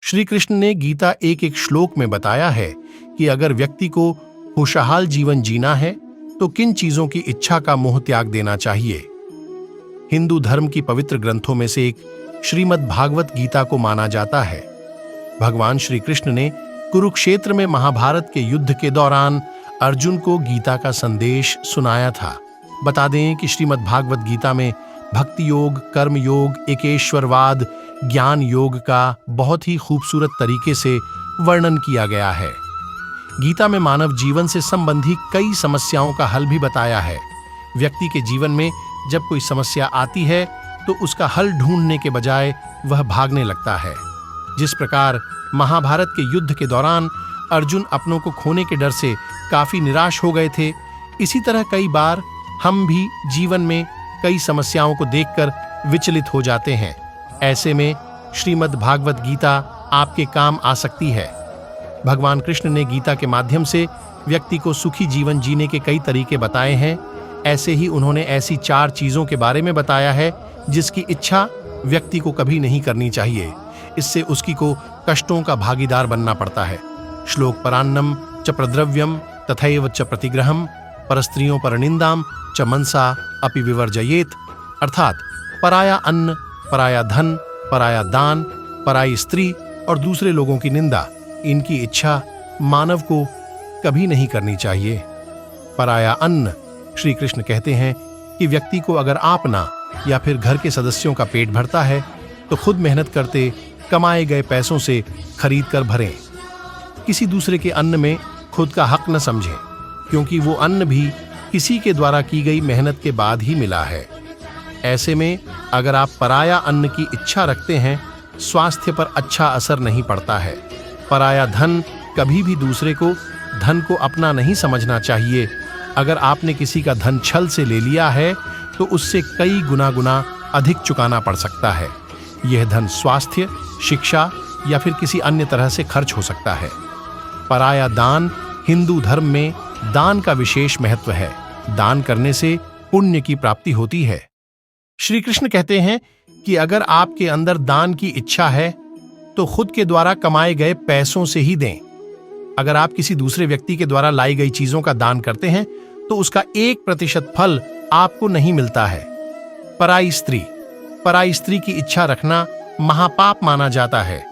श्री कृष्ण ने गीता एक एक श्लोक में बताया है कि अगर व्यक्ति को खुशहाल जीवन जीना है तो किन चीजों की इच्छा का मोह त्याग देना चाहिए। हिंदू धर्म की पवित्र ग्रंथों में से एक श्रीमद् भागवत गीता को माना जाता है। भगवान श्री कृष्ण ने कुरुक्षेत्र में महाभारत के युद्ध के दौरान अर्जुन को गीता का संदेश सुनाया था। बता दें कि श्रीमद् भागवत गीता में भक्ति योग, कर्म योग, एकेश्वरवाद, ज्ञान योग का बहुत ही खूबसूरत तरीके से वर्णन किया गया है। गीता में मानव जीवन से संबंधी कई समस्याओं का हल भी बताया है। व्यक्ति के जीवन में जब कोई समस्या आती है तो उसका हल ढूंढने के बजाय वह भागने लगता है। जिस प्रकार महाभारत के युद्ध के दौरान अर्जुन अपनों को खोने के डर से काफी निराश हो गए थे, इसी तरह कई बार हम भी जीवन में कई समस्याओं को देखकर विचलित हो जाते हैं। ऐसे में श्रीमद् भागवत गीता आपके काम आ सकती है। भगवान कृष्ण ने गीता के माध्यम से व्यक्ति को सुखी जीवन जीने के कई तरीके बताए हैं। ऐसे ही उन्होंने ऐसी 4 चीजों के बारे में बताया है जिसकी इच्छा व्यक्ति को कभी नहीं करनी चाहिए। इससे उसकी को कष्टों का भागीदार बनना पड़ता है। श्लोक परान्नम च प्रद्रव्यम तथैव च प्रतिग्रहम परस्त्रियों परनिंदाम च मनसा अपि विवर्जयेत, अर्थात पराया अन्न, पराया धन, पराया दान, पराई स्त्री और दूसरे लोगों की निंदा, इनकी इच्छा मानव को कभी नहीं करनी चाहिए। पराया अन्न, श्री कृष्ण कहते हैं कि व्यक्ति को अगर अपना या फिर घर के सदस्यों का पेट भरता है तो खुद मेहनत करते कमाए गए पैसों से खरीद कर भरें। किसी दूसरे के अन्न में खुद का हक न समझें, क्योंकि वो अन्न भी किसी के द्वारा की गई मेहनत के बाद ही मिला है। ऐसे में अगर आप पराया अन्न की इच्छा रखते हैं, स्वास्थ्य पर अच्छा असर नहीं पड़ता है। पराया धन, कभी भी दूसरे को धन को अपना नहीं समझना चाहिए। अगर आपने किसी का धन छल से ले लिया है तो उससे कई गुना अधिक चुकाना पड़ सकता है। यह धन स्वास्थ्य, शिक्षा या फिर किसी अन्य तरह से खर्च हो सकता है। पराया दान, हिंदू धर्म में दान का विशेष महत्व है। दान करने से पुण्य की प्राप्ति होती है। श्री कृष्ण कहते हैं कि अगर आपके अंदर दान की इच्छा है तो खुद के द्वारा कमाए गए पैसों से ही दें। अगर आप किसी दूसरे व्यक्ति के द्वारा लाई गई चीजों का दान करते हैं तो उसका 1% फल आपको नहीं मिलता है। पराई स्त्री की इच्छा रखना महापाप माना जाता है।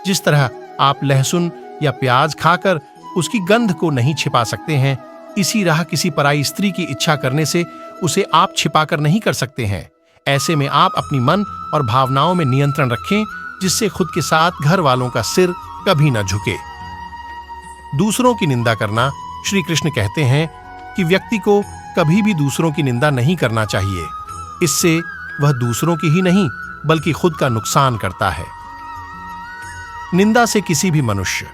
जिस तरह आप लहसुन या प्याज खाकर उसकी गंध को नहीं छिपा सकते हैं, इसी राह किसी पराई स्त्री की इच्छा करने से उसे आप छिपाकर नहीं कर सकते हैं। ऐसे में आप अपनी मन और भावनाओं में नियंत्रण रखें, जिससे खुद के साथ घर वालों का सिर कभी न झुके। दूसरों की निंदा करना, श्री कृष्ण कहते हैं कि व्यक्ति को कभी भी दूसरों की निंदा नहीं करना चाहिए। इससे वह दूसरों की ही नहीं बल्कि खुद का नुकसान करता है। निंदा से किसी भी मनुष्य